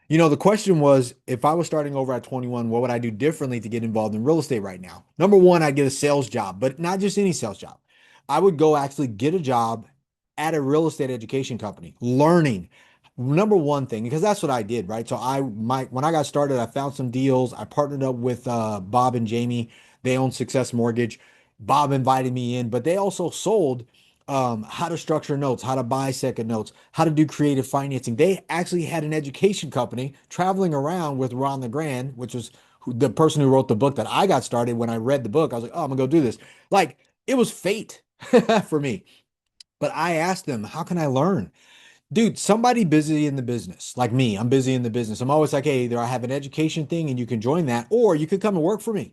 The question was, if I was starting over at 21, what would I do differently to get involved in real estate right now? Number one, I'd get a sales job, but not just any sales job. I would go actually get a job at a real estate education company, learning number one thing, because that's what I did, right? So when I got started, I found some deals. I partnered up with Bob and Jamie. They own Success Mortgage. Bob invited me in, but they also sold how to structure notes, how to buy second notes, how to do creative financing. They actually had an education company traveling around with Ron LeGrand, which was the person who wrote the book that I got started. When I read the book, I was like, oh, I'm gonna go do this. Like it was fate for me. But I asked them, how can I learn? Dude, somebody busy in the business, like me, I'm busy in the business. I'm always like, hey, either I have an education thing and you can join that, or you could come and work for me.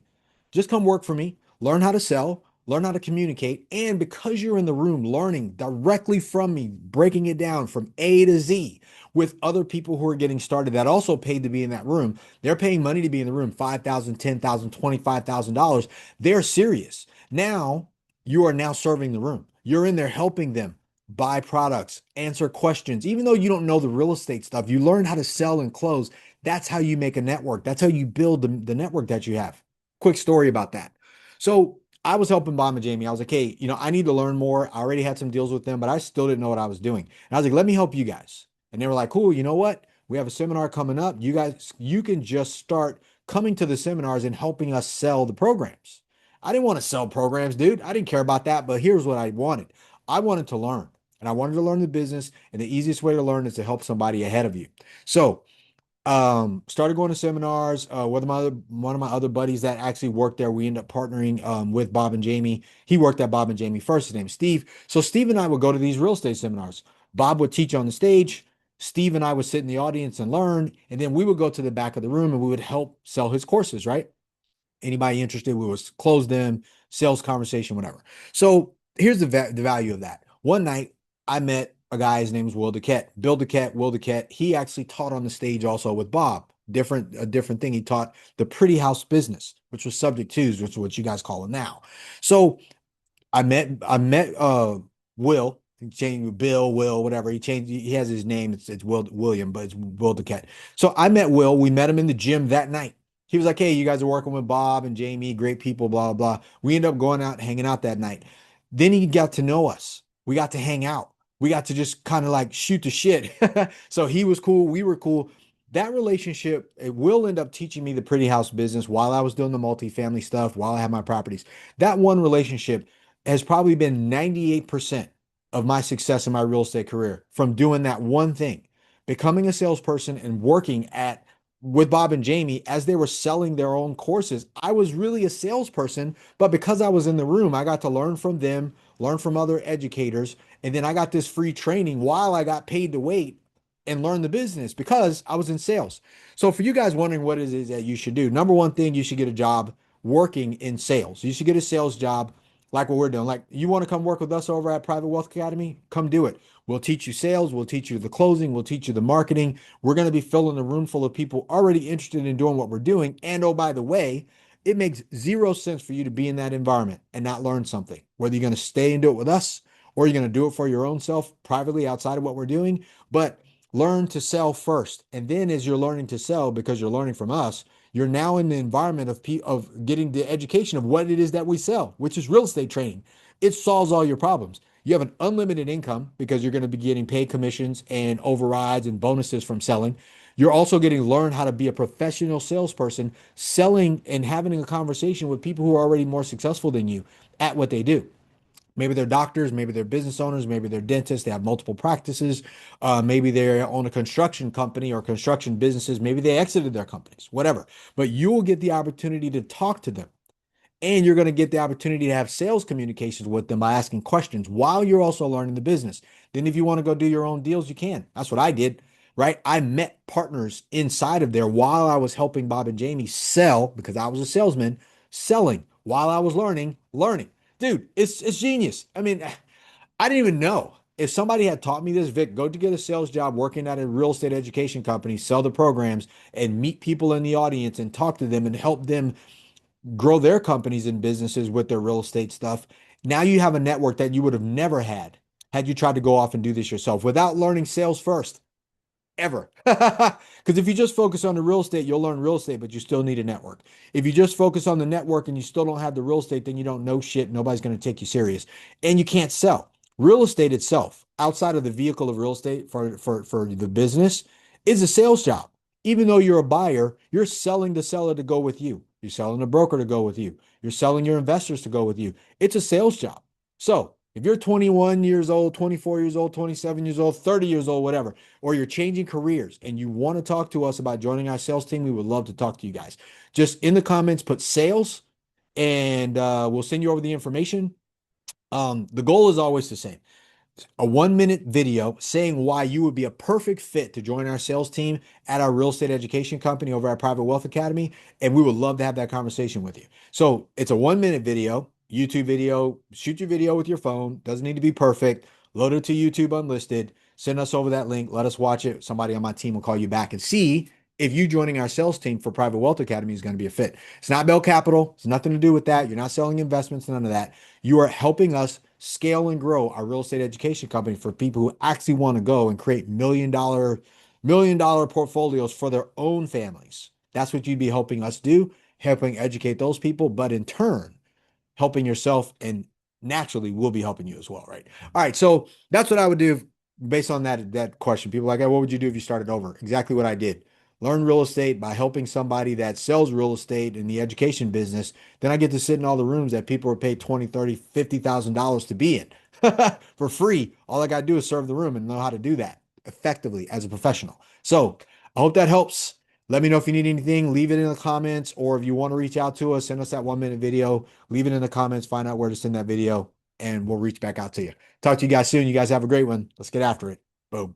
Just come work for me, learn how to sell, learn how to communicate. And because you're in the room learning directly from me, breaking it down from A to Z with other people who are getting started that also paid to be in that room, they're paying money to be in the room, $5,000, $10,000, $25,000. They're serious. Now you are now serving the room. You're in there helping them buy products, answer questions. Even though you don't know the real estate stuff, you learn how to sell and close. That's how you make a network. That's how you build the network that you have. Quick story about that. So I was helping Bob and Jamie. I was like, hey, I need to learn more. I already had some deals with them, but I still didn't know what I was doing. And I was like, let me help you guys. And they were like, cool, you know what? We have a seminar coming up. You guys, you can just start coming to the seminars and helping us sell the programs. I didn't want to sell programs, dude. I didn't care about that, but here's what I wanted. I wanted to learn. And I wanted to learn the business, and the easiest way to learn is to help somebody ahead of you. So, started going to seminars. One of my other buddies that actually worked there, we ended up partnering with Bob and Jamie. He worked at Bob and Jamie first. His name's Steve. So Steve and I would go to these real estate seminars. Bob would teach on the stage. Steve and I would sit in the audience and learn, and then we would go to the back of the room and we would help sell his courses. Right? Anybody interested, we would close them, sales conversation, whatever. So here's the value of that. One night, I met a guy. His name was Will Duquette. Bill Duquette, Will Duquette. He actually taught on the stage also with Bob. A different thing. He taught the pretty house business, which was subject twos, which is what you guys call it now. So I met Will. He changed Bill, Will, whatever. He changed. He has his name. It's Will William, but it's Will Duquette. So I met Will. We met him in the gym that night. He was like, "Hey, you guys are working with Bob and Jamie, great people, blah blah blah." We ended up going out, hanging out that night. Then he got to know us. We got to hang out. We got to just kind of like shoot the shit. So he was cool. We were cool. That relationship, it will end up teaching me the pretty house business while I was doing the multifamily stuff, while I had my properties. That one relationship has probably been 98% of my success in my real estate career from doing that one thing, becoming a salesperson and working at with Bob and Jamie as they were selling their own courses. I was really a salesperson, but because I was in the room, I got to learn from them, learn from other educators, and then I got this free training while I got paid to wait and learn the business because I was in sales. So for you guys wondering what it is that you should do, number one thing, you should get a job working in sales. You should get a sales job like what we're doing. Like you want to come work with us over at Private Wealth Academy? Come do it. We'll teach you sales, we'll teach you the closing, we'll teach you the marketing. We're going to be filling a room full of people already interested in doing what we're doing. And oh, by the way, it makes zero sense for you to be in that environment and not learn something. Whether you're going to stay and do it with us or you're going to do it for your own self privately outside of what we're doing, but learn to sell first. And then as you're learning to sell because you're learning from us, you're now in the environment of getting the education of what it is that we sell, which is real estate training. It solves all your problems. You have an unlimited income because you're going to be getting paid commissions and overrides and bonuses from selling. You're also getting to learn how to be a professional salesperson, selling and having a conversation with people who are already more successful than you at what they do. Maybe they're doctors, maybe they're business owners, maybe they're dentists, they have multiple practices. Maybe they own a construction company or construction businesses. Maybe they exited their companies, whatever. But you will get the opportunity to talk to them. And you're going to get the opportunity to have sales communications with them by asking questions while you're also learning the business. Then, if you want to go do your own deals, you can. That's what I did, right? I met partners inside of there while I was helping Bob and Jamie sell because I was a salesman, selling while I was learning. Dude, it's genius. I mean, I didn't even know. If somebody had taught me this, Vic, go to get a sales job working at a real estate education company, sell the programs, and meet people in the audience and talk to them and help them grow their companies and businesses with their real estate stuff. Now you have a network that you would have never had you tried to go off and do this yourself without learning sales first. ever. Because if you just focus on the real estate, you'll learn real estate, but you still need a network. If you just focus on the network and you still don't have the real estate, then you don't know shit. Nobody's going to take you serious, and you can't sell. Real estate itself, outside of the vehicle of real estate for the business, is a sales job. Even though you're a buyer, you're selling the seller to go with you. You're selling the broker to go with you. You're selling your investors to go with you. It's a sales job. So if you're 21 years old, 24 years old, 27 years old, 30 years old, whatever, or you're changing careers and you want to talk to us about joining our sales team, we would love to talk to you guys. Just in the comments, put sales and we'll send you over the information. The goal is always the same, a 1 minute video saying why you would be a perfect fit to join our sales team at our real estate education company over at Private Wealth Academy. And we would love to have that conversation with you. So it's a 1 minute video, YouTube video. Shoot your video with your phone. Doesn't need to be perfect. Load it to YouTube unlisted. Send us over that link. Let us watch it. Somebody on my team will call you back and see if you joining our sales team for Private Wealth Academy is going to be a fit. It's not Bell Capital. It's nothing to do with that. You're not selling investments, none of that. You are helping us scale and grow our real estate education company for people who actually want to go and create million dollar portfolios for their own families. That's what you'd be helping us do, helping educate those people, but in turn, helping yourself, and naturally we'll be helping you as well, right? All right, so that's what I would do based on that question. People are like, hey, what would you do if you started over? Exactly what I did. Learn real estate by helping somebody that sells real estate in the education business. Then I get to sit in all the rooms that people are paid 20, 30, $50,000 to be in for free. All I got to do is serve the room and know how to do that effectively as a professional. So I hope that helps. Let me know if you need anything. Leave it in the comments, or if you want to reach out to us, send us that 1 minute video. Leave it in the comments. Find out where to send that video, and we'll reach back out to you. Talk to you guys soon. You guys have a great one. Let's get after it. Boom.